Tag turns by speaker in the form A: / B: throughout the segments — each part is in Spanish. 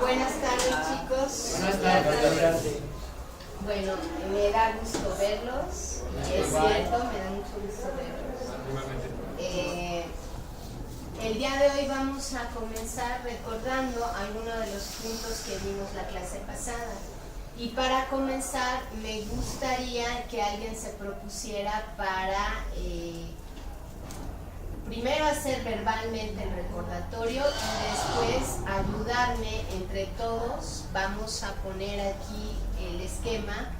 A: Buenas tardes, chicos.
B: Buenas tardes.
A: Bueno, me da gusto verlos. Es cierto, me da mucho gusto verlos. El día de hoy vamos a comenzar recordando algunos de los puntos que vimos la clase pasada. Y para comenzar, me gustaría que alguien se propusiera para primero hacer verbalmente el recordatorio y después ayudarme entre todos. Vamos a poner aquí el esquema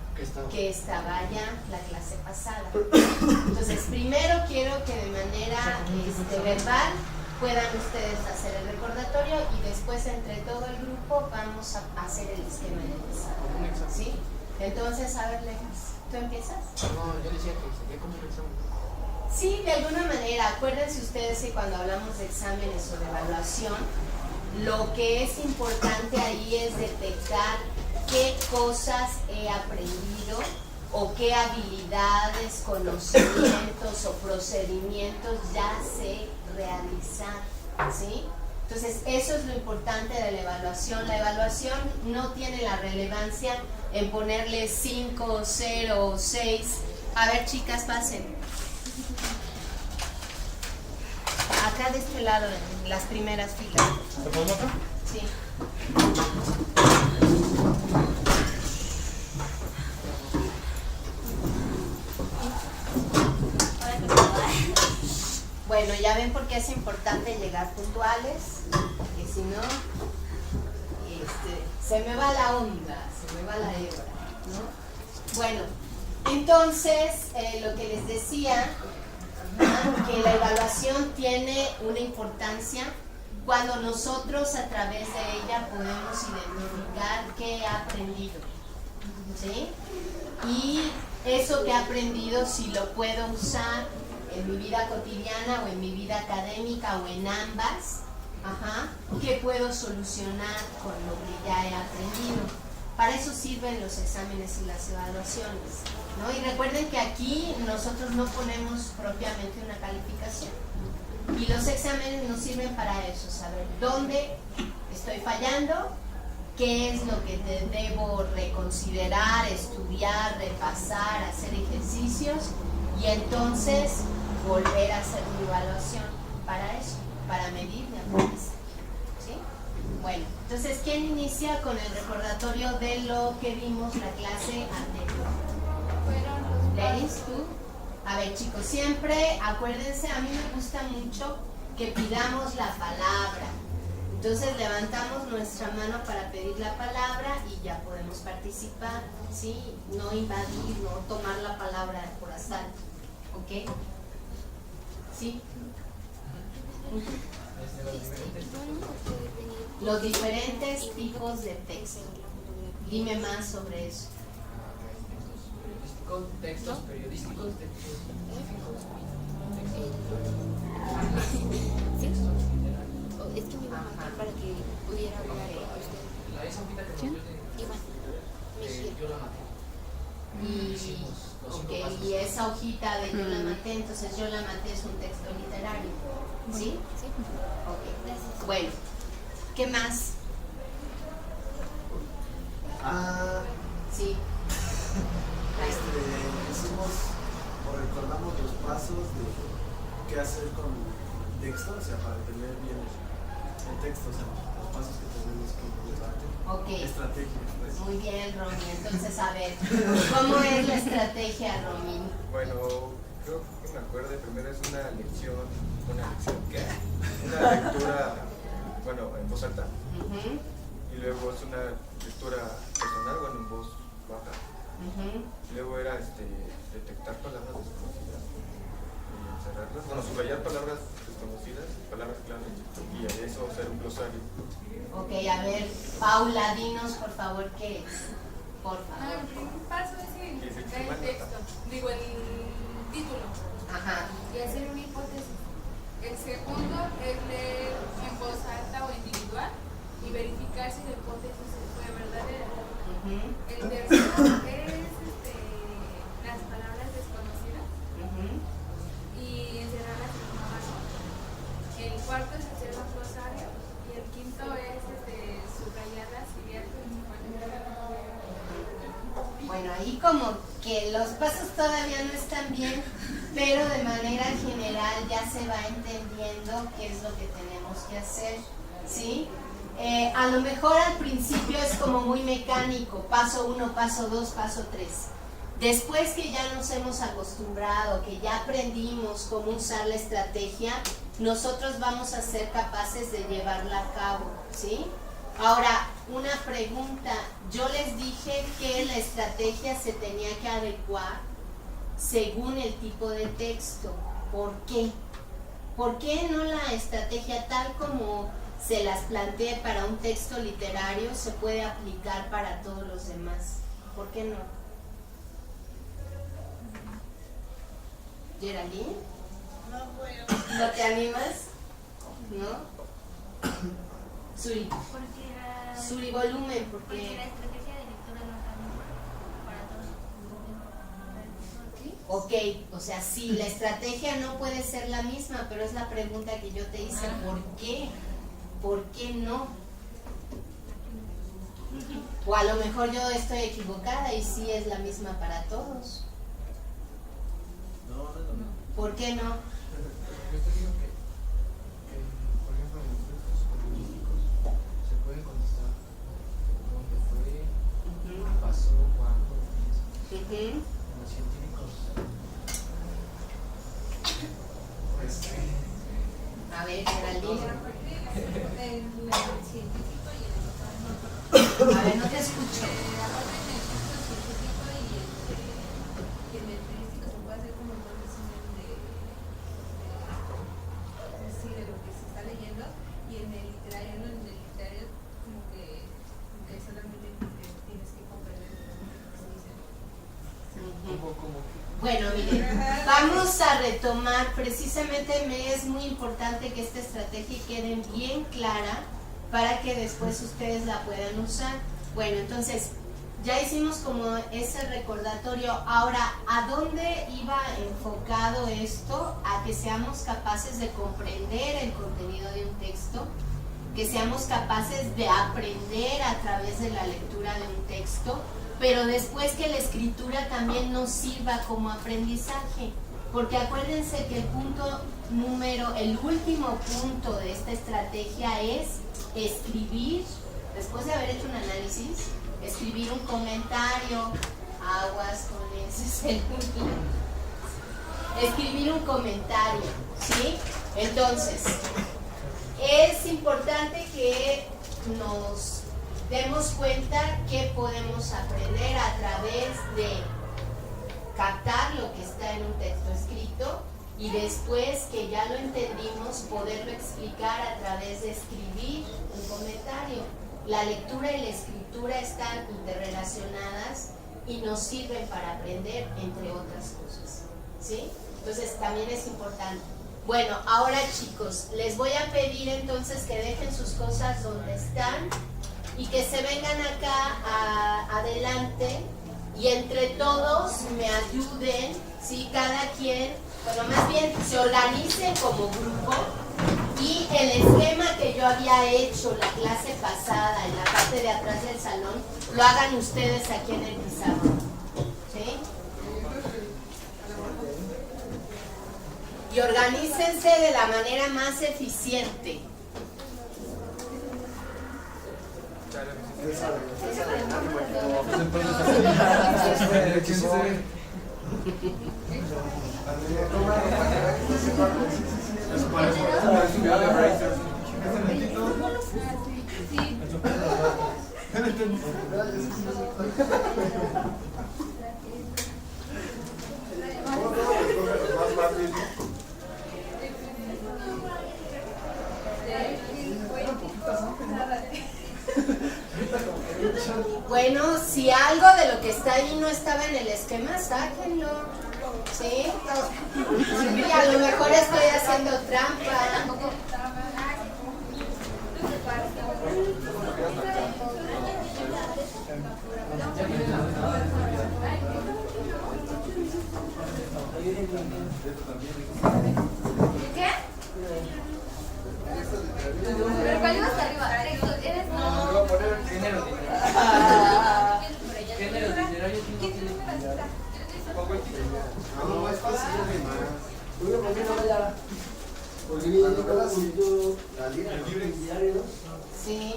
A: que estaba ya la clase pasada. Entonces, primero quiero que de manera verbal puedan ustedes hacer el recordatorio y después entre todo el grupo vamos a hacer el esquema de examen. ¿Sí? Entonces, a ver, Legas, ¿tú empiezas?
B: No, yo decía que sería como un examen.
A: Sí, de alguna manera. Acuérdense ustedes que cuando hablamos de exámenes o de evaluación, lo que es importante ahí es detectar qué cosas he aprendido o qué habilidades, conocimientos o procedimientos ya sé realizar, ¿sí? Entonces, eso es lo importante de la evaluación. La evaluación no tiene la relevancia en ponerle 5, 0 o 6. A ver, chicas, pasen. Acá de este lado, en las primeras filas.
B: ¿Te pongo acá?
A: Sí. Bueno, ya ven por qué es importante llegar puntuales, porque si no, se me va la onda, se me va la hebra, ¿no? Bueno, entonces, lo que les decía, que la evaluación tiene una importancia cuando nosotros a través de ella podemos identificar qué he aprendido, ¿sí? Y eso que he aprendido, si lo puedo usar en mi vida cotidiana o en mi vida académica o en ambas, ¿qué puedo solucionar con lo que ya he aprendido? Para eso sirven los exámenes y las evaluaciones, ¿no? Y recuerden que aquí nosotros no ponemos propiamente una calificación. Y los exámenes nos sirven para eso, saber dónde estoy fallando, qué es lo que debo reconsiderar, estudiar, repasar, hacer ejercicios y entonces volver a hacer mi evaluación para eso, para medir mi aprendizaje. ¿Sí? Bueno, entonces, ¿quién inicia con el recordatorio de lo que vimos la clase anterior? Leris, tú. A ver, chicos, siempre acuérdense, a mí me gusta mucho que pidamos la palabra. Entonces levantamos nuestra mano para pedir la palabra y ya podemos participar, ¿sí? No invadir, no tomar la palabra por asalto, ¿ok? ¿Sí? Los diferentes tipos de texto. Dime más sobre eso.
B: Textos periodísticos, textos científicos,
C: Es que me iba a matar para que pudiera hablar a usted.
B: Esa hojita que nos dio
C: Iván Mejía.
B: yo la maté.
A: Y esa hojita de yo la maté, entonces yo la maté es un texto literario, ¿sí?
C: Sí.
A: Ok.
C: Gracias.
A: Bueno, ¿qué más? Sí.
D: Hicimos o recordamos los pasos de qué hacer con texto, o sea, para tener bien el texto, o sea, los pasos que tenemos que llevarte.
A: Ok.
D: Estrategia, pues.
A: Muy bien, Romy. Entonces, a ver, ¿cómo es la estrategia, Romy?
E: Bueno, creo que me acuerdo, primero es una lectura, en voz alta, y luego es una lectura personal, en voz baja. Luego era detectar palabras desconocidas y encerrarlas, subrayar palabras desconocidas, palabras clave, y a eso hacer un glosario.
A: Ok, a ver, Paula, dinos por favor qué es. Por favor.
F: El primer paso es identificar el texto, el título, y hacer una hipótesis. El segundo es leer en voz alta o individual y verificar si la hipótesis fue verdadera. El tercero es las palabras desconocidas y encerrarlas en una mano. El cuarto es hacer un glosario y el quinto es subrayadas y viajes.
A: Bueno, ahí como que los pasos todavía no están bien, pero de manera general ya se va entendiendo qué es lo que tenemos que hacer, ¿sí? A lo mejor al principio es como muy mecánico, paso 1, paso 2, paso 3. Después que ya nos hemos acostumbrado, que ya aprendimos cómo usar la estrategia, nosotros vamos a ser capaces de llevarla a cabo, ¿sí? Ahora, una pregunta. Yo les dije que la estrategia se tenía que adecuar según el tipo de texto. ¿Por qué? ¿Por qué no la estrategia tal como se las planteé para un texto literario se puede aplicar para todos los demás? ¿Por qué no? ¿Geraldine?
C: No puedo.
A: ¿No te animas? ¿No? Suri. Suri, volumen,
C: Porque la
A: porque...
C: estrategia de lectura no cambia para todos.
A: Ok, o sea, sí, la estrategia no puede ser la misma, pero es la pregunta que yo te hice, ¿por qué? ¿Por qué no? O a lo mejor yo estoy equivocada y sí es la misma para todos.
D: No, no es lo mismo.
A: ¿Por qué no?
B: Yo te digo que, por ejemplo, en los grupos lingüísticos se puede contestar dónde fue, pasó, cuándo, eso. En los científicos, pues,
A: A ver, Geraldine.
F: El científico y el
A: A ver, no te escucho.
F: aparte en el texto científico y en el periodístico se puede hacer como un resumen de lo que se está leyendo, y en el literario como que solamente tienes que comprender lo que se dice.
A: Bueno, miren, vamos a retomar. Precisamente me es muy importante que esta estrategia quede bien clara para que después ustedes la puedan usar. Bueno, entonces ya hicimos como ese recordatorio. Ahora, ¿a dónde iba enfocado esto? A que seamos capaces de comprender el contenido de un texto, que seamos capaces de aprender a través de la lectura de un texto, pero después que la escritura también nos sirva como aprendizaje. Porque acuérdense que el último punto de esta estrategia es escribir, después de haber hecho un análisis, escribir un comentario, aguas con ese segundo, escribir un comentario, ¿sí? Entonces, es importante que nos demos cuenta que podemos aprender a través de captar lo que está en un texto escrito y después que ya lo entendimos, poderlo explicar a través de escribir un comentario. La lectura y la escritura están interrelacionadas y nos sirven para aprender, entre otras cosas, ¿sí? Entonces también es importante. Bueno, ahora chicos, les voy a pedir entonces que dejen sus cosas donde están y que se vengan acá adelante y entre todos me ayuden, ¿sí? Cada quien, bueno, más bien se organicen como grupo y el esquema que yo había hecho la clase pasada en la parte de atrás del salón, lo hagan ustedes aquí en el pizarrón, ¿sí? Y organícense de la manera más eficiente. Bueno, si algo de lo que está ahí no estaba en el esquema, sáquenlo. ¿Sí? No. Y a lo mejor estoy haciendo trampa.
F: ¿Qué? ¿Pero cuál iba hasta arriba?
A: Sí.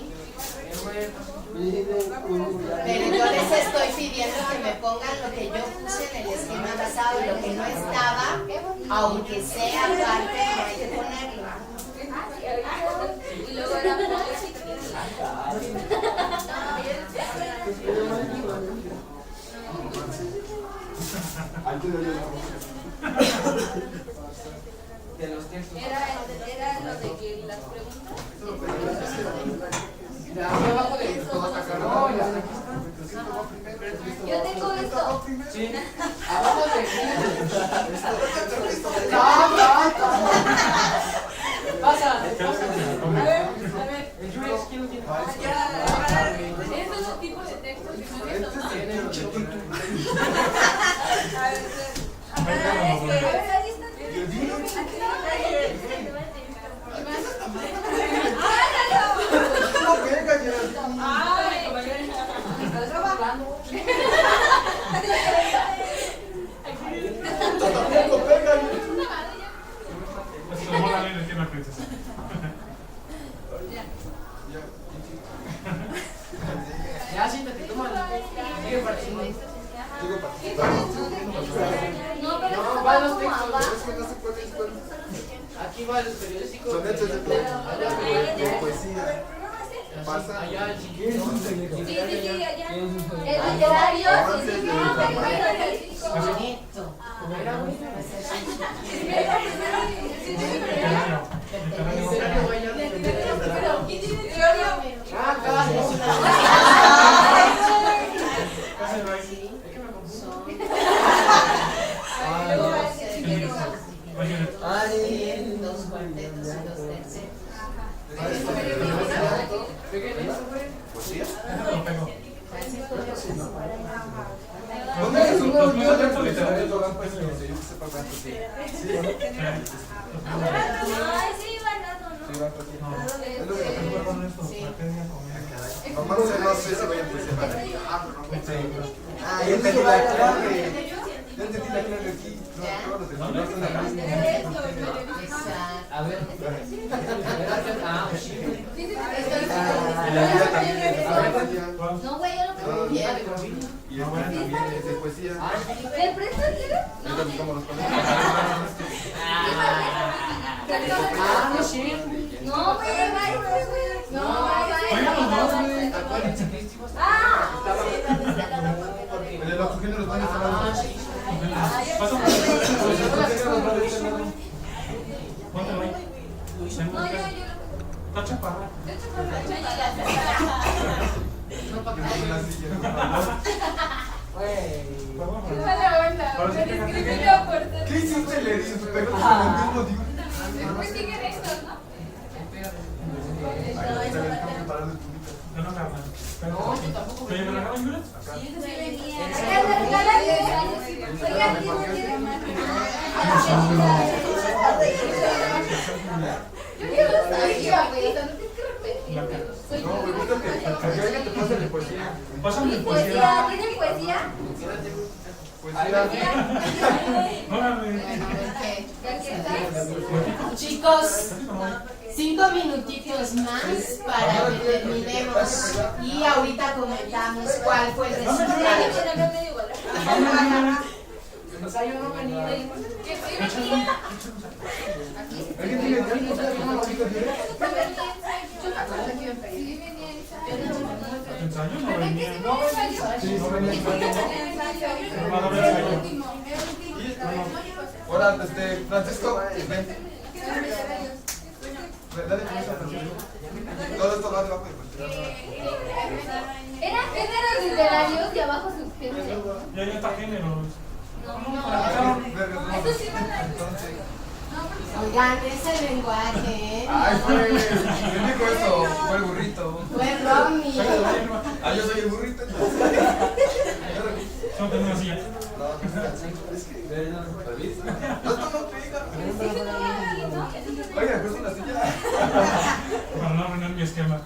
A: Pero yo les estoy pidiendo que me pongan lo que yo puse en el esquema basado y lo que no estaba, aunque sea parte, no hay que ponerlo.
F: Y luego era
B: De los textos.
F: era lo de que las preguntas.
B: Ya, abajo de todo está acá. No, ya está aquí.
F: Yo tengo esto.
B: Sí. Abajo de aquí. Pasa.
F: A ver.
B: El Jules, ¿quién lo tiene?
F: Estos son tipos de textos que no he visto.
B: Tiene un chiquito.
F: A ver, ahí está.
D: No pega ya. Tampoco pega.
B: Ya, siéntate, toma. Sigue participando.
F: No, pero
B: No,
F: eso
B: van los
F: va
B: textos.
F: como abajo.
D: Es que no se puede escuchar.
B: Aquí va el periódico.
D: Sonetos de poesía. Pasa.
B: Allá el chiquito.
F: Sí, allá. El literario, sí, sí,
A: Bonito. Dos cuartetos y dos terceros.
D: ¿Poesía?
E: ¿Dónde
D: es
E: es
D: un
E: un
D: nuevo
E: texto
D: literario?
E: literario?
D: Yo que sepa cuánto sí.
F: Ay, sí, barato, ¿no?
D: Sí, cuánto sí. Es lo que
A: Sí.
D: Nomás no sé si voy a empezar.
A: Ah,
D: Yo entendí la clave. Yo entendí la clave aquí. No, no, no, no,
A: exacto.
B: A ver. Ah, sí.
D: Y la vida también es de poesía.
F: No, güey, yo lo pedí.
A: Bien.
D: Y esta también es de poesía.
F: ¿Me prestas, quieres?
D: Yo también como los conozco.
B: Ah, no sé.
F: No, güey, bye, güey. No, bye.
B: Acuérdense que hicimos.
F: Ah,
D: En el oxígeno los van a estar
B: Ah,
D: hablando.
B: sí.
F: no, yo
G: Está chaparra.
B: No, para
D: En una
B: acá.
D: silla.
F: qué mala onda. Me describió por ser.
D: ¿Qué hiciste? Le dices, pero con el mismo digo.
F: Después siguen estos, ¿no?
D: Ay, no, tengo que parar de tu vida.
G: Yo no me hablan.
B: No, yo tampoco.
G: ¿Oye, me la agarran, Jules?
D: Acá.
F: Sí venía. Oigan, ¿quién no quiere más? Yo quiero saber, güey. O sea, no tienes que repetirme. Soy
D: No, me gusta que alguien te pase de poesía.
G: Pásame
F: ¿Y
G: poesía.
F: poesía? ¿Tienen poesía?
D: Poesía.
G: Órale.
F: Ya que está.
A: Chicos, 5 minutitos más para que terminemos y ahorita comentamos cuál fue el resultado.
B: Ensayo no venía.
F: Que sí venía.
D: ¿Alguien tiene tiempo? ¿Una hojita tiene?
F: Sí venía ensayo.
G: Ensayo no venía.
B: No venía ensayo.
D: Sí, no venía
G: Va a haber ensayo.
E: Ahora, Francisco, ven. Dale permiso a Francisco. Todo esto va debajo de cuestión.
F: Eran géneros literarios y abajo subgéneros.
G: Ya está género.
F: Eso sí van a.
E: Entonces,
A: Oigan, ese lenguaje,
E: ay, fue. ¿Quién dijo eso? Fue el burrito.
A: fue Romy.
E: Ah, yo soy el burrito.
G: Solo tengo una silla.
E: No, esto no pega. Oiga, pues una silla.
G: Para no arruinar mi esquema.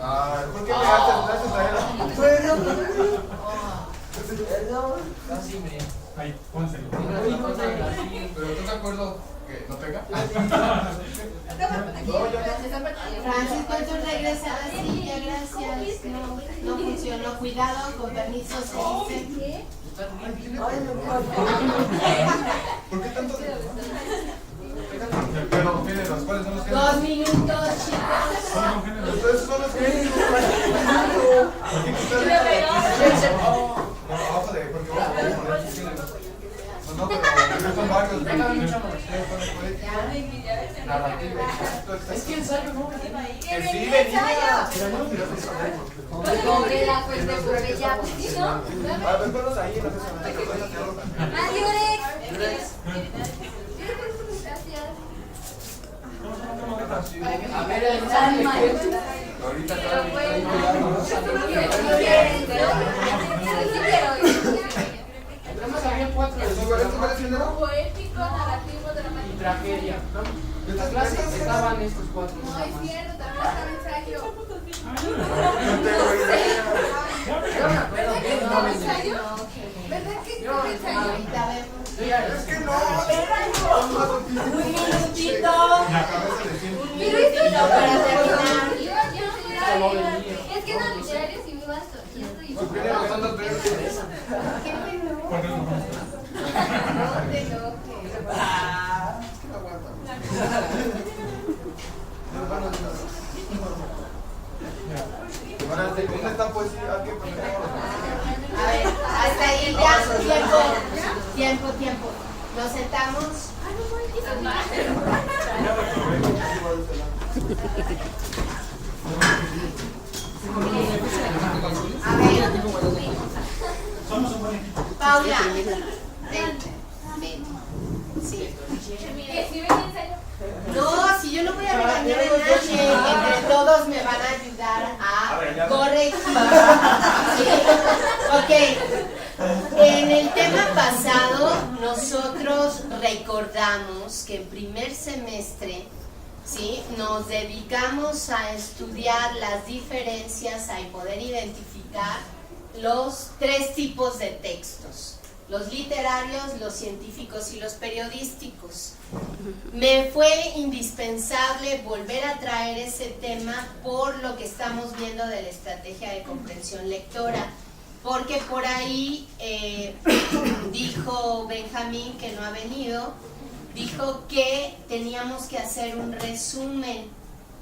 E: Ah, ¿por qué me haces a él?
D: Bueno,
B: Casi me.
G: Ahí, pónselo.
B: Pero ¿estás de acuerdo que no pega?
A: Francisco, tú regresa a la silla, gracias. No funcionó. Cuidado, con permiso, se dice.
E: ¿Por qué tanto? Pero, géneros, ¿cuáles son los géneros?
A: 2 minutos, chicos.
E: Ustedes son los géneros. ¿Por qué quitarle? No, abajo de, porque vamos a poner sus géneros. No, pero son varios.
B: Es que ensayo, ¿no?
E: Que sí, venía.
C: Pobre la fuente, porque ya, ¿no?
E: A ver, ponlos ahí en la sesión.
C: Adiós.
B: A ver, el ensayo.
E: Ahorita
B: Entonces había 4.
E: ¿Estos cuáles géneros?
F: Poético, narrativo,
B: Y
F: dramático.
B: tragedia. En esta clase estaban estos 4.
F: No es cierto, también estaba ensayo. ¿Verdad que estaba ensayo? ¿Verdad que estaba ensayo?
A: Ahorita vemos.
E: Es que no.
A: Un minutito.
E: La cabeza de siempre.
A: Un minutito para terminar.
C: Es que no literario si me vas y estoy.
E: Su género son los verdes.
A: ¿Qué menú?
G: Porque no.
A: No te enojes.
E: No aguanta. Ahora, ¿dónde está poesía? ¿Qué ponemos?
A: A ver, hasta ahí ya. Tiempo. Nos sentamos. A ver,
G: Somos un buen equipo.
A: Paula. Ven. Sí. No, si yo no voy a regañar a nadie, entre todos me van a ayudar a corregir. Sí. Ok. En el tema pasado, nosotros recordamos que en primer semestre, ¿sí?, nos dedicamos a estudiar las diferencias, a poder identificar los 3 tipos de textos: los literarios, los científicos y los periodísticos. Me fue indispensable volver a traer ese tema por lo que estamos viendo de la estrategia de comprensión lectora, porque por ahí dijo Benjamín, que no ha venido, dijo que teníamos que hacer un resumen.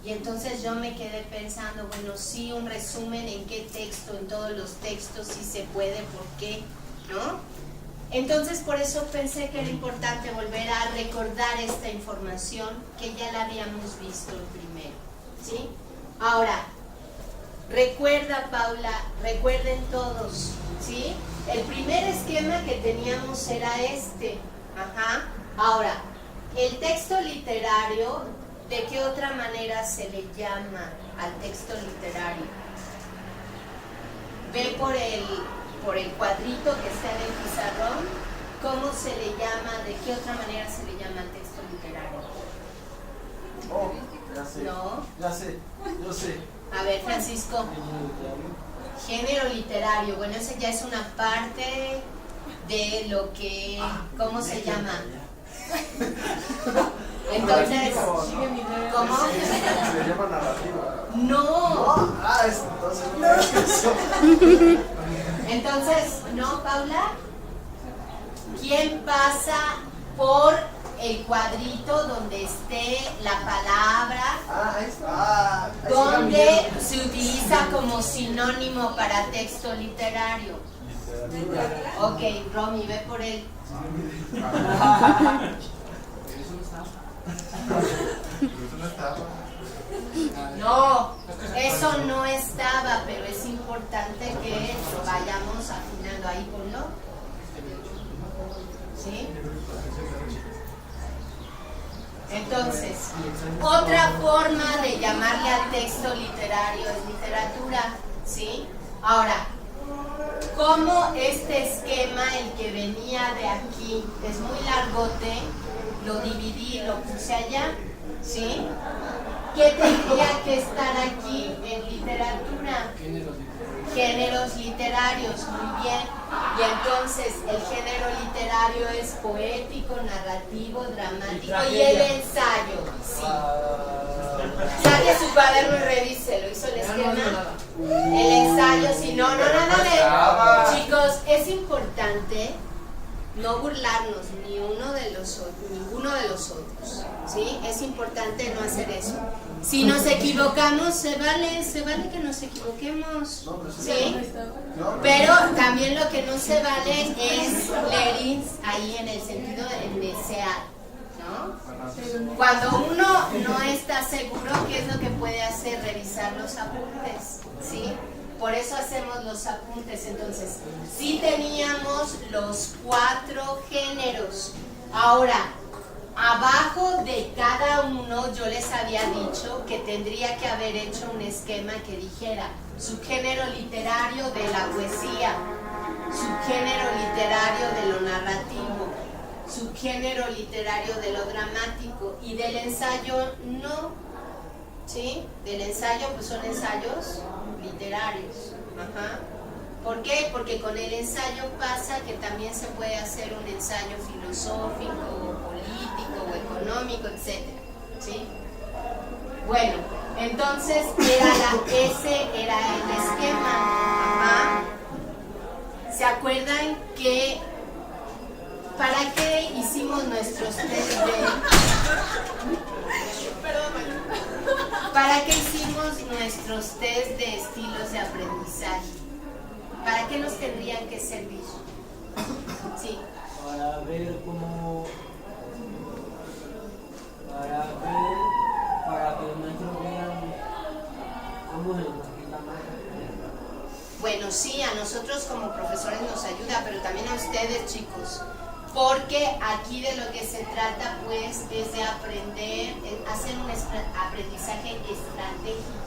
A: Y entonces yo me quedé pensando, bueno, sí, un resumen, ¿en qué texto? En todos los textos, si se puede, ¿por qué? ¿No? Entonces por eso pensé que era importante volver a recordar esta información que ya la habíamos visto el primero, ¿sí? Ahora, recuerda, Paula, recuerden todos, ¿sí? El primer esquema que teníamos era este, ajá. Ahora, el texto literario, ¿de qué otra manera se le llama al texto literario? Ve por el cuadrito que está en el pizarrón, ¿cómo se le llama? ¿De qué otra manera se le llama al texto literario?
D: Oh, ya sé.
A: No.
D: Ya sé. Yo sé.
A: A ver, Francisco. Género literario. Bueno, ese ya es una parte de lo que... ¿Cómo se llama? Entonces, ¿cómo?
D: Se le llama narrativa.
A: No.
D: Entonces no es eso.
A: Entonces, ¿no, Paula? ¿Quién pasa por el cuadrito donde esté la palabra?
D: Ahí está.
A: ¿Dónde se utiliza como sinónimo para texto literario? Ok, Romy, ve por él.
E: Eso no estaba.
A: No, eso no estaba, pero es importante que lo vayamos afinando. Ahí, ponlo. ¿Sí? Entonces, otra forma de llamarle al texto literario es literatura, ¿sí? Ahora, como este esquema, el que venía de aquí, es muy largote, lo dividí y lo puse allá, ¿sí? ¿Qué tendría que estar aquí en literatura? géneros literarios, muy bien. Y entonces el género literario es poético, narrativo, dramático y el ensayo. Sí. Saque su cuaderno y revíselo. ¿Hizo el esquema? El ensayo, sí. No, nada de... Chicos, es importante no burlarnos ninguno de los otros, ¿sí? Es importante no hacer eso. Si nos equivocamos, se vale que nos equivoquemos, ¿sí? Pero también lo que no se vale es leer ahí en el sentido de desear, ¿no? Cuando uno no está seguro, ¿qué es lo que puede hacer? Revisar los apuntes, ¿sí? Por eso hacemos los apuntes. Entonces, sí teníamos los 4 géneros. Ahora, abajo de cada uno yo les había dicho que tendría que haber hecho un esquema que dijera subgénero literario de la poesía, subgénero literario de lo narrativo, subgénero literario de lo dramático, y del ensayo no. ¿Sí? Del ensayo, pues son ensayos literarios. Ajá. ¿Por qué? Porque con el ensayo pasa que también se puede hacer un ensayo filosófico, político o económico, etc. ¿Sí? Bueno, entonces ese era el esquema. Ajá. ¿Se acuerdan que para qué hicimos nuestros test ¿Para qué hicimos nuestros test de estilos de aprendizaje? ¿Para qué nos tendrían que servir? Sí.
H: Para ver cómo... Para que los maestros vean cómo se nos quita más.
A: Bueno, sí, a nosotros como profesores nos ayuda, pero también a ustedes, chicos. Porque aquí de lo que se trata, pues, es de aprender, hacer un aprendizaje estratégico.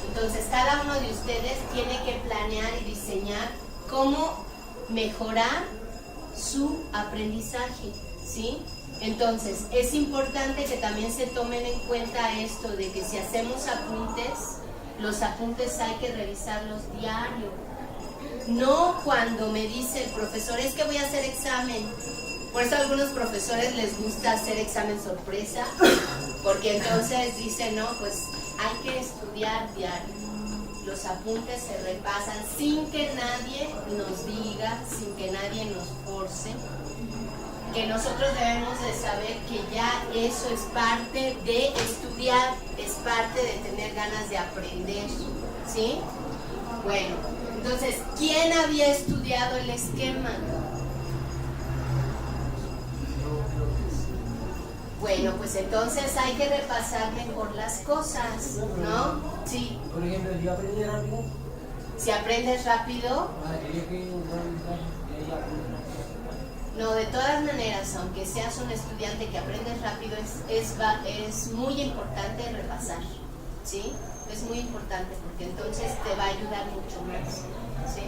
A: Entonces, cada uno de ustedes tiene que planear y diseñar cómo mejorar su aprendizaje, ¿sí? Entonces, es importante que también se tomen en cuenta esto de que si hacemos apuntes, los apuntes hay que revisarlos diario. No cuando me dice el profesor, es que voy a hacer examen. Por eso a algunos profesores les gusta hacer examen sorpresa, porque entonces dicen, no, pues hay que estudiar diario. Los apuntes se repasan sin que nadie nos diga, sin que nadie nos force, que nosotros debemos de saber que ya eso es parte de estudiar, es parte de tener ganas de aprender, ¿sí? Bueno, entonces, ¿quién había estudiado el esquema? Bueno, pues entonces hay que repasar mejor las cosas, ¿no? Sí.
H: Por ejemplo, yo aprendí rápido.
A: Si aprendes rápido. No, de todas maneras, aunque seas un estudiante que aprendes rápido, es muy importante repasar, ¿sí? Es muy importante porque entonces te va a ayudar mucho más, ¿sí?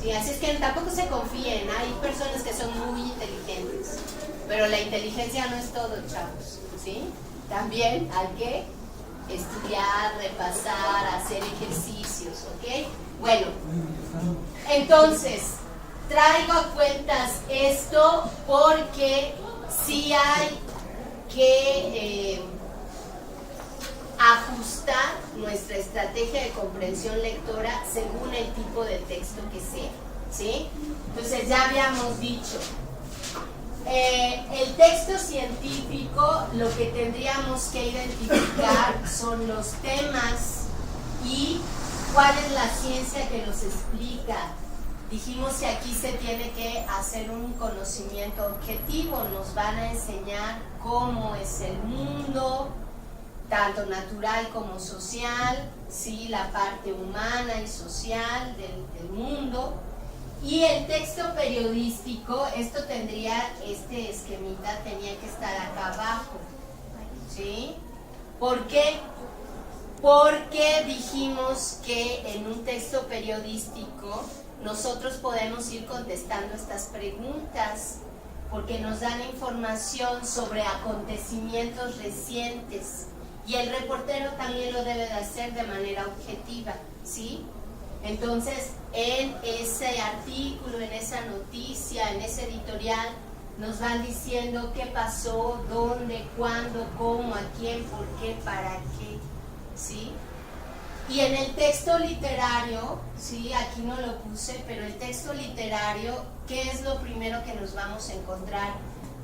A: Sí, así es que tampoco se confíen, hay personas que son muy inteligentes, pero la inteligencia no es todo, chavos, ¿sí? También hay que estudiar, repasar, hacer ejercicios, ¿ok? Bueno, entonces, traigo a cuentas esto porque sí hay que ajustar nuestra estrategia de comprensión lectora según el tipo de texto que sea, ¿sí? Entonces ya habíamos dicho, el texto científico lo que tendríamos que identificar son los temas y cuál es la ciencia que los explica. Dijimos que aquí se tiene que hacer un conocimiento objetivo, nos van a enseñar cómo es el mundo, tanto natural como social, ¿sí? La parte humana y social del mundo. Y el texto periodístico, esto tendría, este esquemita tenía que estar acá abajo, ¿sí? ¿Por qué? Porque dijimos que en un texto periodístico nosotros podemos ir contestando estas preguntas porque nos dan información sobre acontecimientos recientes y el reportero también lo debe de hacer de manera objetiva, ¿sí? Entonces, en ese artículo, en esa noticia, en ese editorial, nos van diciendo qué pasó, dónde, cuándo, cómo, a quién, por qué, para qué, ¿sí? Y en el texto literario, sí, aquí no lo puse, pero el texto literario, ¿qué es lo primero que nos vamos a encontrar?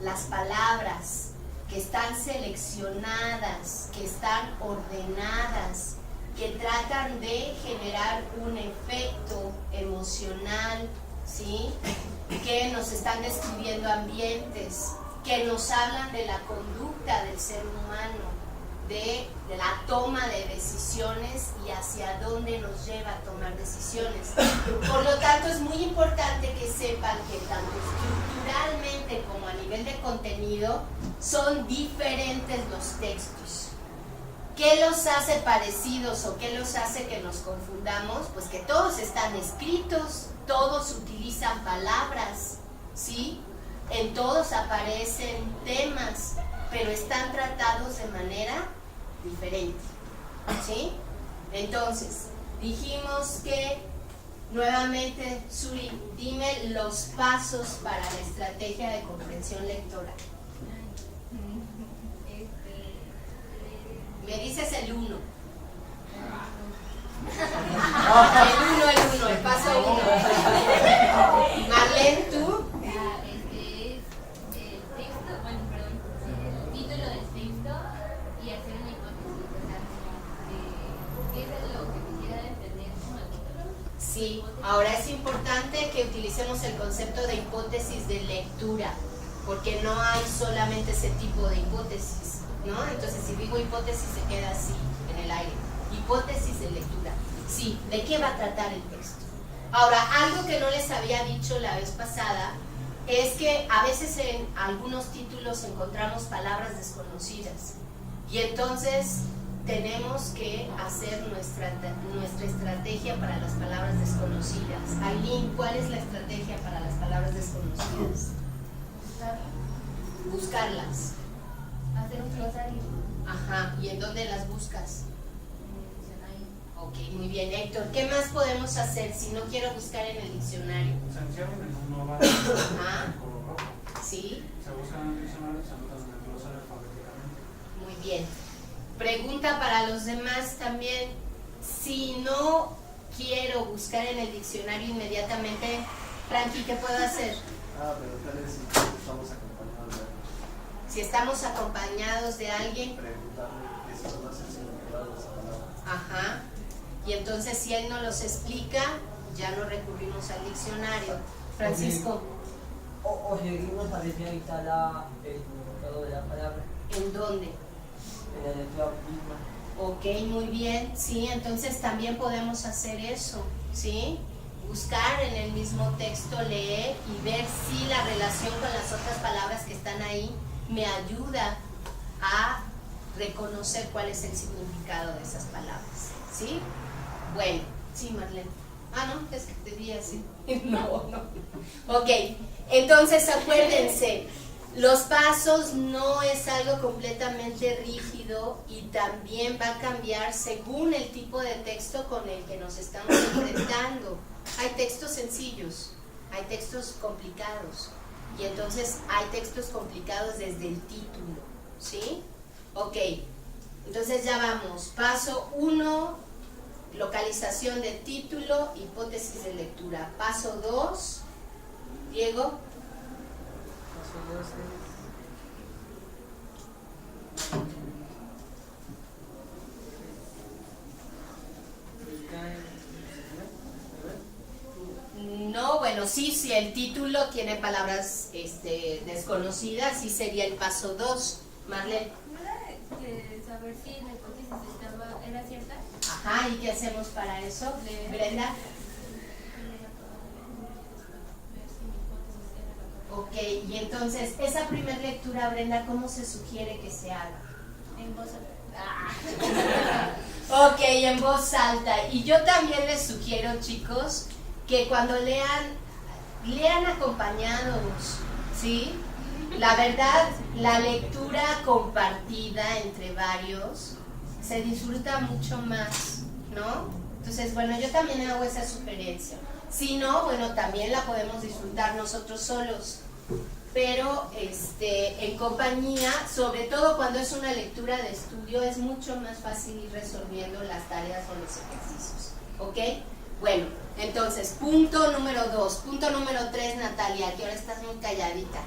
A: Las palabras que están seleccionadas, que están ordenadas, que tratan de generar un efecto emocional, ¿sí? Que nos están describiendo ambientes, que nos hablan de la conducta del ser humano, de la toma de decisiones y hacia dónde nos lleva a tomar decisiones. Por lo tanto, es muy importante que sepan que tanto estructuralmente como a nivel de contenido son diferentes los textos. ¿Qué los hace parecidos o qué los hace que nos confundamos? Pues que todos están escritos, todos utilizan palabras, ¿sí? En todos aparecen temas, pero están tratados de manera diferente, ¿sí? Entonces, dijimos que, nuevamente, Suri, dime los pasos para la estrategia de comprensión lectora. Me dices el 1. El 1, el paso 1. Marlene, ¿tú? Sí, ahora es importante que utilicemos el concepto de hipótesis de lectura, porque no hay solamente ese tipo de hipótesis, ¿no? Entonces, si digo hipótesis, se queda así, en el aire. Hipótesis de lectura. Sí, ¿de qué va a tratar el texto? Ahora, algo que no les había dicho la vez pasada es que a veces en algunos títulos encontramos palabras desconocidas y entonces tenemos que hacer nuestra estrategia para las palabras desconocidas. Aileen, ¿cuál es la estrategia para las palabras desconocidas? Buscarlas.
C: Hacer un glosario.
A: Ajá, ¿y en dónde las buscas?
C: En el diccionario.
A: Ok, muy bien, Héctor. ¿Qué más podemos hacer si no quiero buscar en el diccionario?
G: Se encierran en un oval
A: Ajá.
G: color rojo.
A: Sí,
G: Se buscan en el diccionario y se anotan en el glosario alfabéticamente.
A: muy bien. Pregunta para los demás también. Si no quiero buscar en el diccionario inmediatamente, Frankie, ¿qué puedo hacer?
D: Pero tal vez si estamos acompañados de alguien.
A: Si estamos acompañados de alguien,
D: Preguntarle qué son más el significado de esa palabra.
A: ajá, y entonces si él no los explica, ya no recurrimos al diccionario. Francisco,
H: O seguimos a ver si ahí está el significado de la palabra
A: ¿en dónde?
H: en la lectura misma.
A: Ok, muy bien, sí, entonces también podemos hacer eso, ¿sí? Buscar en el mismo texto, leer y ver si la relación con las otras palabras que están ahí me ayuda a reconocer cuál es el significado de esas palabras, ¿sí? Bueno, sí, Marlene. Ah, no, es que te di así. No. Ok, entonces acuérdense, los pasos no es algo completamente rígido y también va a cambiar según el tipo de texto con el que nos estamos enfrentando. Hay textos sencillos, hay textos complicados y entonces hay textos complicados desde el título, ¿sí? Ok, entonces ya vamos. Paso 1, localización del título, hipótesis de lectura. Paso 2, Diego. No, bueno, sí, si el título tiene palabras desconocidas, sí sería el paso 2. Marlene.
C: ¿No era saber si la hipótesis era cierta?
A: Ajá, ¿y qué hacemos para eso? Brenda. Ok, y entonces, esa primera lectura, Brenda, ¿cómo se sugiere que se haga?
C: En voz alta.
A: Ok, en voz alta. Y yo también les sugiero, chicos, que cuando lean acompañados, ¿sí? La verdad, la lectura compartida entre varios se disfruta mucho más, ¿no? Entonces, bueno, yo también hago esa sugerencia. Si no, bueno, también la podemos disfrutar nosotros solos, pero en compañía, sobre todo cuando es una lectura de estudio, es mucho más fácil ir resolviendo las tareas o los ejercicios, ¿ok? Bueno, entonces, punto número 2. Punto número 3, Natalia, que ahora estás muy calladita.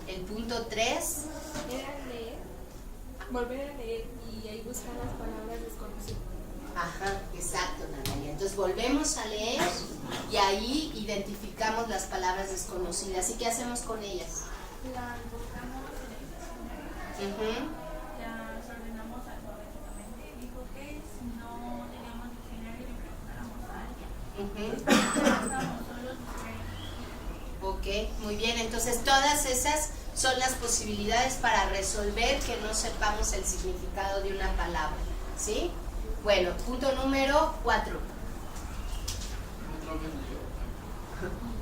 A: El punto 3.
C: Era leer, volver a leer y ahí buscar las palabras desconocidas.
A: Ajá, exacto, Natalia. Entonces volvemos a leer y ahí identificamos las palabras desconocidas. ¿Y qué hacemos con ellas?
F: Las buscamos en el diccionario. Las ordenamos alfabéticamente. Dijo que si no teníamos diccionario le preguntáramos a alguien. Estábamos solos,
A: Ok, muy bien. Entonces todas esas son las posibilidades para resolver que no sepamos el significado de una palabra, ¿sí? Bueno, punto número 4.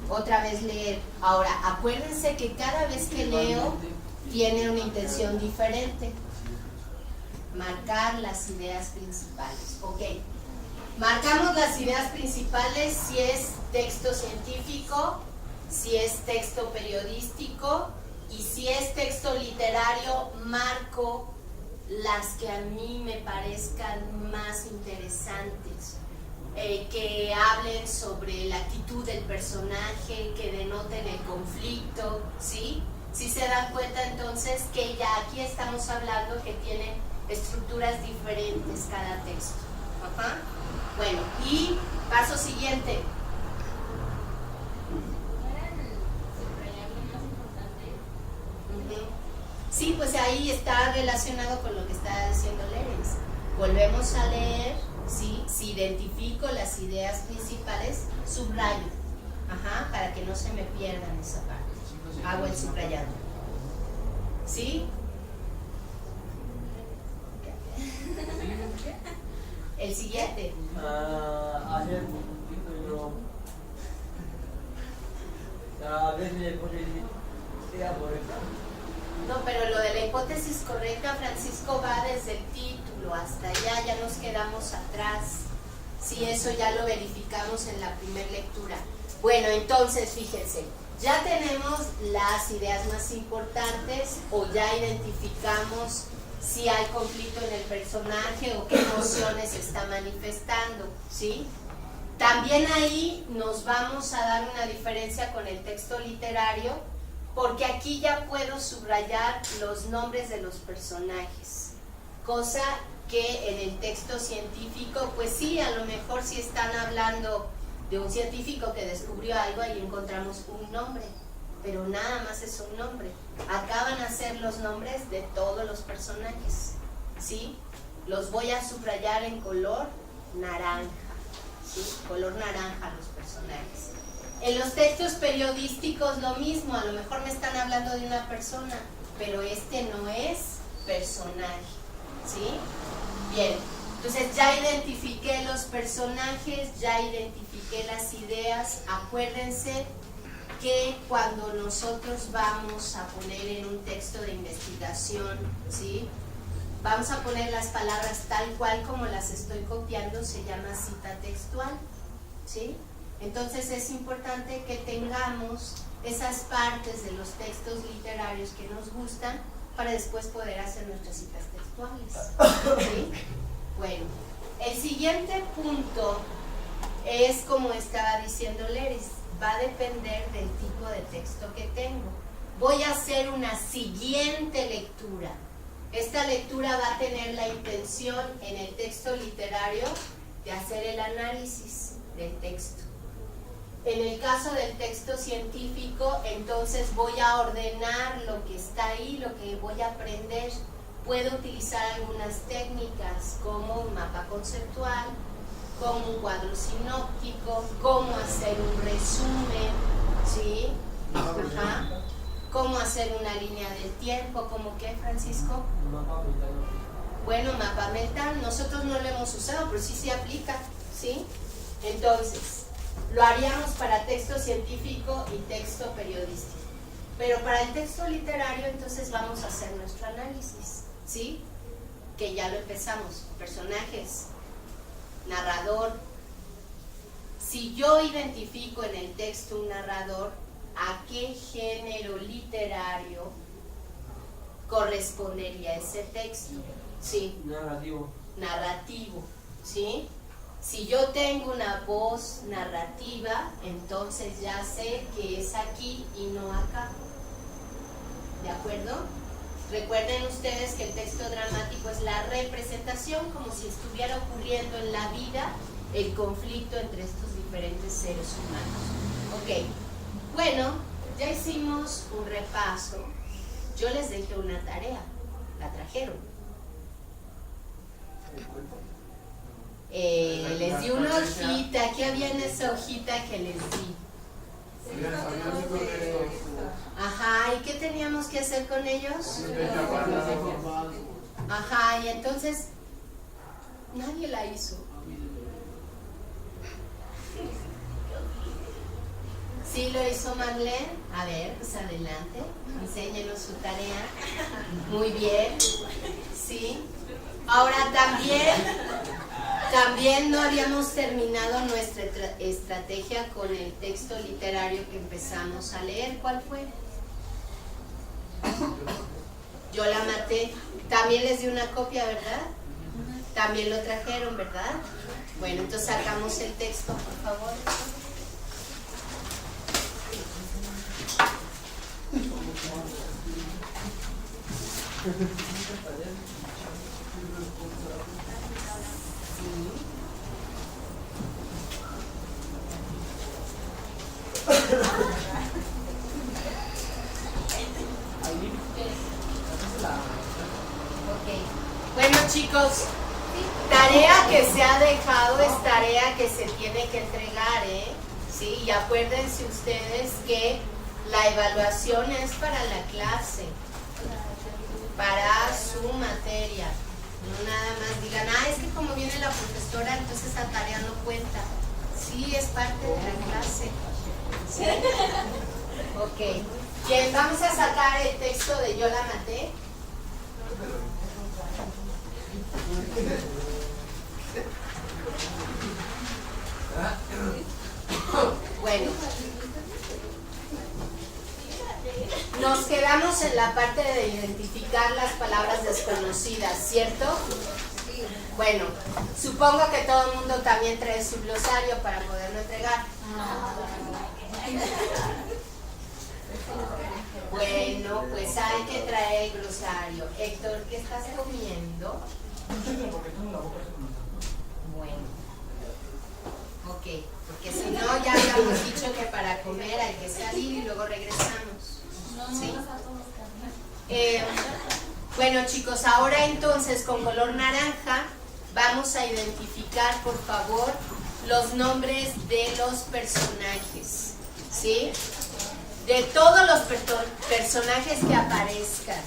A: Otra vez leer. Ahora, acuérdense que cada vez que leo tiene una intención diferente. Marcar las ideas principales. Ok. Marcamos las ideas principales si es texto científico, si es texto periodístico y si es texto literario, marco las que a mí me parezcan más interesantes, que hablen sobre la actitud del personaje, que denoten el conflicto, ¿sí? Si se dan cuenta entonces que ya aquí estamos hablando que tienen estructuras diferentes cada texto. Ajá. Bueno, y paso siguiente. Sí, pues ahí está relacionado con lo que está diciendo Leres. Volvemos a leer, ¿sí? Si identifico las ideas principales, subrayo, ajá, para que no se me pierdan esa parte. Hago el subrayado. ¿Sí? El siguiente.
H: Ayer yo a veces le pone idea correcta.
A: No, pero lo de la hipótesis correcta, Francisco, va desde el título hasta allá, ya nos quedamos atrás. Sí, eso ya lo verificamos en la primera lectura. Bueno, entonces, fíjense, ya tenemos las ideas más importantes o ya identificamos si hay conflicto en el personaje o qué emociones está manifestando, ¿sí? También ahí nos vamos a dar una diferencia con el texto literario, porque aquí ya puedo subrayar los nombres de los personajes, cosa que en el texto científico, pues sí, a lo mejor si están hablando de un científico que descubrió algo, ahí encontramos un nombre, pero nada más es un nombre. Acá van a ser los nombres de todos los personajes, ¿sí? Los voy a subrayar en color naranja, ¿sí? Color naranja los personajes. En los textos periodísticos lo mismo, a lo mejor me están hablando de una persona, pero este no es personaje, ¿sí? Bien, entonces ya identifiqué los personajes, ya identifiqué las ideas. Acuérdense que cuando nosotros vamos a poner en un texto de investigación, ¿sí? Vamos a poner las palabras tal cual como las estoy copiando, se llama cita textual, ¿sí? Entonces es importante que tengamos esas partes de los textos literarios que nos gustan para después poder hacer nuestras citas textuales, ¿sí? Bueno, el siguiente punto es como estaba diciendo Leris, va a depender del tipo de texto que tengo. Voy a hacer una siguiente lectura. Esta lectura va a tener la intención en el texto literario de hacer el análisis del texto. En el caso del texto científico, entonces voy a ordenar lo que está ahí, lo que voy a aprender. Puedo utilizar algunas técnicas como un mapa conceptual, como un cuadro sinóptico, cómo hacer un resumen, ¿sí? Ajá. Cómo hacer una línea del tiempo, ¿cómo qué, Francisco?
H: Mapa mental.
A: Bueno, mapa mental, nosotros no lo hemos usado, pero sí se aplica, ¿sí? Entonces, lo haríamos para texto científico y texto periodístico. Pero para el texto literario entonces vamos a hacer nuestro análisis, ¿sí? Que ya lo empezamos. Personajes, narrador. Si yo identifico en el texto un narrador, ¿a qué género literario correspondería ese texto? ¿Sí?
H: Narrativo.
A: Narrativo, ¿sí? Si yo tengo una voz narrativa, entonces ya sé que es aquí y no acá. ¿De acuerdo? Recuerden ustedes que el texto dramático es la representación, como si estuviera ocurriendo en la vida el conflicto entre estos diferentes seres humanos. Ok, bueno, ya hicimos un repaso. Yo les dejé una tarea, la trajeron. Les di una hojita. ¿Qué había en esa hojita que les di? Ajá, ¿y qué teníamos que hacer con ellos? Ajá, y entonces nadie la hizo. ¿Sí lo hizo Marlene? A ver, pues adelante, enséñenos su tarea. Muy bien, sí. Ahora también no habíamos terminado nuestra estrategia con el texto literario que empezamos a leer. ¿Cuál fue? Yo la maté. También les di una copia, ¿verdad? También lo trajeron, ¿verdad? Bueno, entonces sacamos el texto, por favor. Bueno, chicos, tarea que se ha dejado es tarea que se tiene que entregar, ¿sí? Y acuérdense ustedes que la evaluación es para la clase, para su materia. No nada más digan, es que como viene la profesora, entonces esa tarea no cuenta. Sí, es parte de la clase. ¿Sí? Ok. Bien, vamos a sacar el texto de Yo la maté. Bueno, nos quedamos en la parte de identificar las palabras desconocidas, ¿cierto? Bueno, supongo que todo el mundo también trae su glosario para poderlo entregar. Bueno, pues hay que traer el glosario. Héctor, ¿qué estás comiendo? Bueno, ok, porque si no ya habíamos dicho que para comer hay que salir y luego regresamos. ¿Sí? Bueno, chicos, ahora entonces con color naranja vamos a identificar, por favor, los nombres de los personajes, ¿sí? De todos los personajes que aparezcan.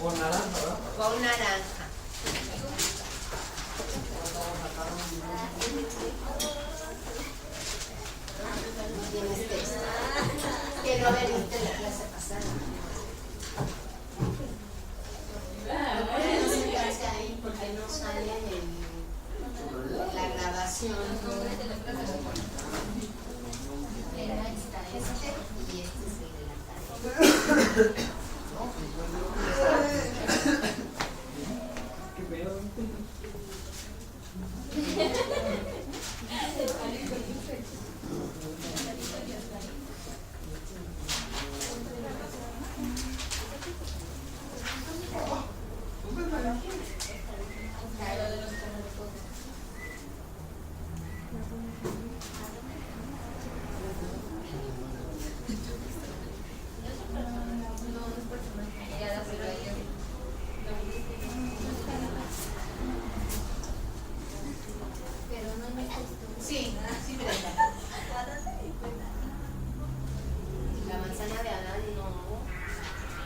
D: Con naranja, ¿verdad?
A: Con naranja. Tienes texto. Que no veniste la clase pasada. No pueden sentarse ahí porque no sale en la grabación. Ahí está este y este es el de la tarea.
H: Qué pedo.
A: Sí, Brenda. La manzana de Adán no.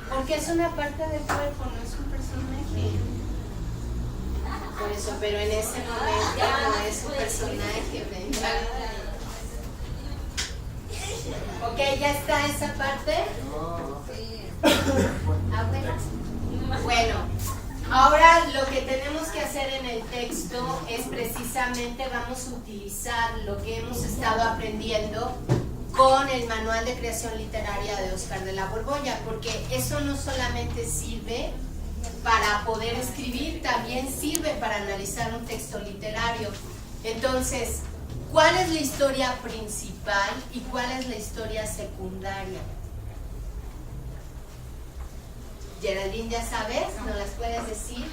A: Porque es una parte del cuerpo, no es un personaje. Por eso, pero en ese momento no es un personaje, Brenda. Ok, ¿ya está esa parte?
F: Sí.
A: Ah, bueno, ahora lo que tenemos que hacer en el texto es precisamente vamos a utilizar lo que hemos estado aprendiendo con el manual de creación literaria de Óscar de la Borbolla, porque eso no solamente sirve para poder escribir, también sirve para analizar un texto literario. Entonces, ¿cuál es la historia principal y cuál es la historia secundaria? Geraldine, ¿ya sabes? ¿Nos las puedes decir?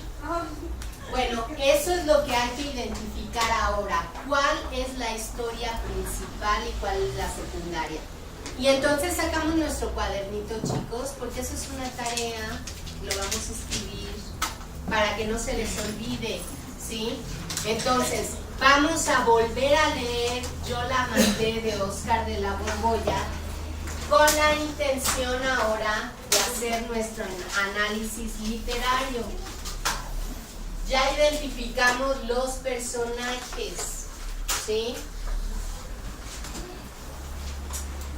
A: Bueno, eso es lo que hay que identificar ahora. ¿Cuál es la historia principal y cuál es la secundaria? Y entonces sacamos nuestro cuadernito, chicos, porque eso es una tarea, lo vamos a escribir para que no se les olvide, ¿sí? Entonces, vamos a volver a leer Yo la maté de Óscar de la Borbolla con la intención ahora de hacer nuestro análisis literario. Ya identificamos los personajes, ¿sí?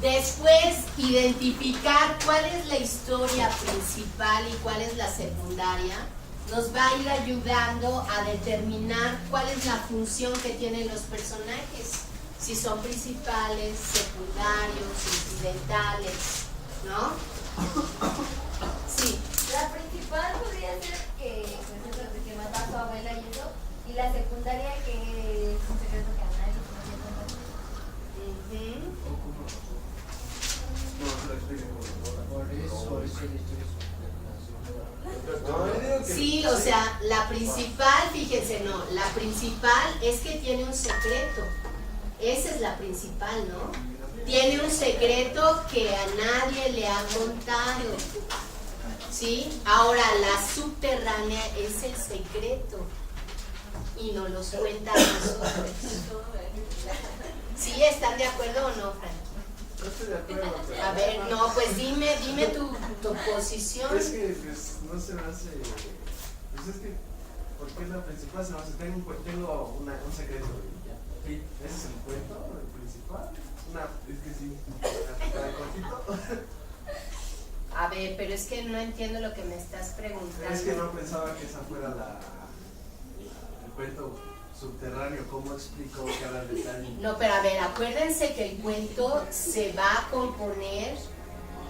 A: Después, identificar cuál es la historia principal y cuál es la secundaria nos va a ir ayudando a determinar cuál es la función que tienen los personajes, si son principales, secundarios, incidentales, ¿no? Sí.
I: La principal podría ser que mata a su abuela y eso, y la secundaria que es un secreto que a nadie se dio cuenta.
A: Sí, o sea, la principal, fíjense, no, la principal es que tiene un secreto. Esa es la principal, ¿no? Tiene un secreto que a nadie le ha contado. ¿Sí? Ahora, la subterránea es el secreto y nos los cuenta a nosotros. ¿Sí? ¿Están de acuerdo o no, Frank?
D: No estoy de acuerdo. Pero...
A: A ver, no, pues dime tu posición.
D: Es que pues, no se me hace. Pues es que, porque es la principal, se me hace. Tengo un secreto. ¿Sí? ¿Ese es el cuento, el principal? Es que sí, para cortito.
A: A ver, pero es que no entiendo lo que me estás preguntando.
D: Es que no pensaba que esa fuera el cuento subterráneo. ¿Cómo explico cada detalle?
A: No, pero a ver, acuérdense que el cuento se va a componer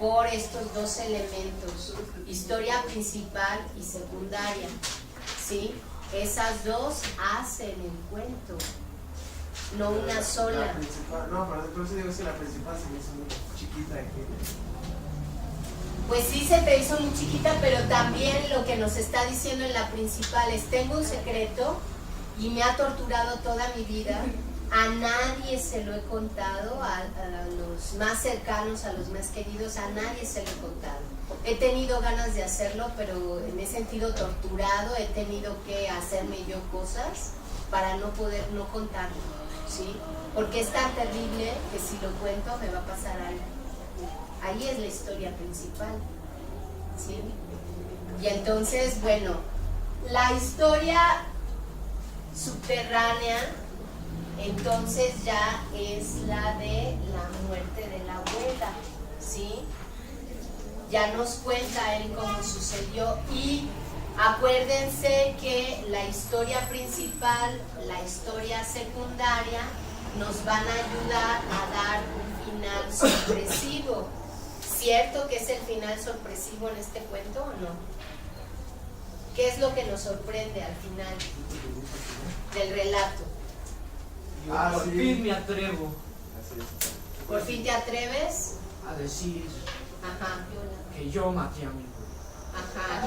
A: por estos dos elementos, historia principal y secundaria, ¿sí? Esas dos hacen el cuento, no una sola.
D: La principal, no, pero por eso digo que la principal se me hizo muy chiquita aquí.
A: Pues sí se te hizo muy chiquita, pero también lo que nos está diciendo en la principal es: tengo un secreto y me ha torturado toda mi vida, a nadie se lo he contado, a los más cercanos, a los más queridos, a nadie se lo he contado. He tenido ganas de hacerlo, pero me he sentido torturado, he tenido que hacerme yo cosas para no poder no contarlo, ¿sí? Porque es tan terrible que si lo cuento me va a pasar algo. Ahí es la historia principal, ¿sí? Y entonces, bueno, la historia subterránea, entonces ya es la de la muerte de la abuela, ¿sí? Ya nos cuenta él cómo sucedió y acuérdense que la historia principal, la historia secundaria nos van a ayudar a dar un final sorpresivo. ¿Cierto que es el final sorpresivo en este cuento o no? ¿Qué es lo que nos sorprende al final del relato?
H: Por fin me atrevo.
A: ¿Por fin te atreves?
B: A decir
A: Ajá.
B: que yo maté a mi hijo.
A: Ajá.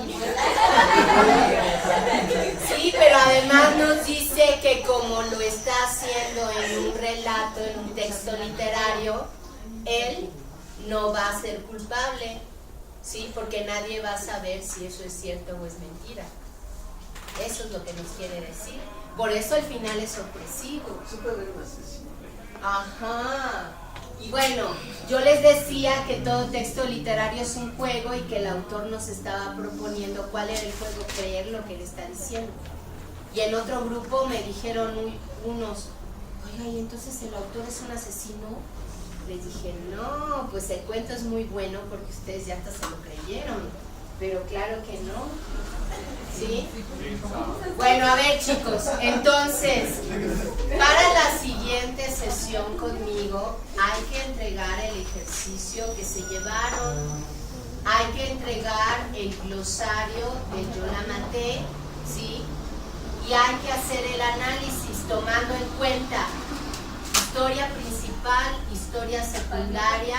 A: Sí, pero además nos dice que como lo está haciendo en un relato, en un texto literario, él no va a ser culpable, ¿sí? Porque nadie va a saber si eso es cierto o es mentira. Eso es lo que nos quiere decir. Por eso el final es sorpresivo. Ajá. Y bueno, yo les decía que todo texto literario es un juego y que el autor nos estaba proponiendo cuál era el juego, creer lo que le está diciendo. Y en otro grupo me dijeron unos: oiga, ¿y entonces el autor es un asesino? Les dije, no, pues el cuento es muy bueno porque ustedes ya hasta se lo creyeron, pero claro que no. ¿Sí? Bueno, a ver chicos, entonces, para la siguiente sesión conmigo hay que entregar el ejercicio que se llevaron, hay que entregar el glosario de Yo la maté, ¿sí? Y hay que hacer el análisis tomando en cuenta historia principal, historia secundaria,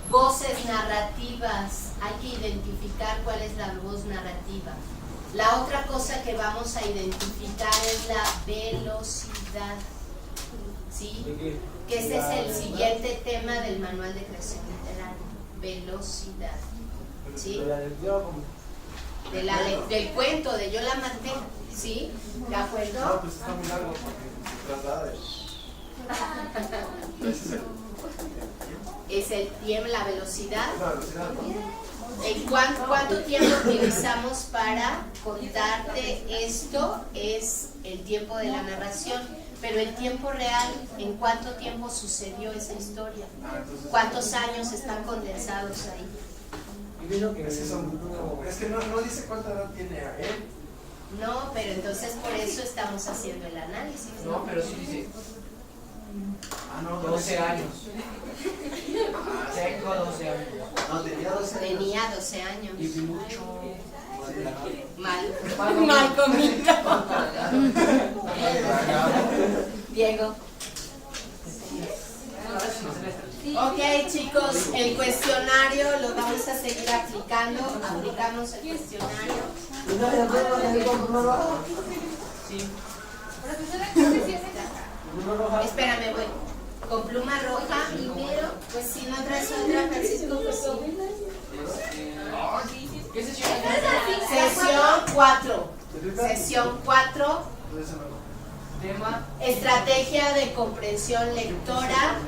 A: voces narrativas, hay que identificar cuál es la voz narrativa. La otra cosa que vamos a identificar es la velocidad, ¿sí? Que ese es el siguiente tema del manual de creación literaria, velocidad, ¿sí? Del cuento de Yo la maté, ¿sí? ¿De acuerdo?
D: No, pues está muy largo porque se traslada
A: Es el tiempo, la velocidad.
D: la velocidad.
A: ¿Cuánto tiempo utilizamos para contarte esto? Es el tiempo de la narración, pero el tiempo real, ¿en cuánto tiempo sucedió esa historia? ¿Cuántos años están condensados ahí?
D: Es que no dice cuánta edad tiene él.
A: No, pero entonces por eso estamos haciendo el análisis, ¿no?
B: No, pero sí dice
D: No,
B: 12 años. Tengo 12 años.
D: No, tenía 12 años.
A: Tenía 12 años.
B: Y mucho.
A: Mal comido. Diego. Ok chicos, el cuestionario lo vamos a seguir aplicando. Aplicamos el cuestionario.
B: Sí.
F: Profesora, creo que sí es
A: Espérame, voy. Con pluma roja, primero, pues si no traes otra, Francisco, pues sí.
B: ¿Qué sesión?
A: Sesión 4. Sesión 4.
B: Tema.
A: Estrategia de comprensión lectora.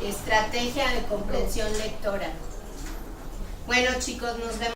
A: Estrategia de comprensión lectora. Bueno chicos, nos vemos.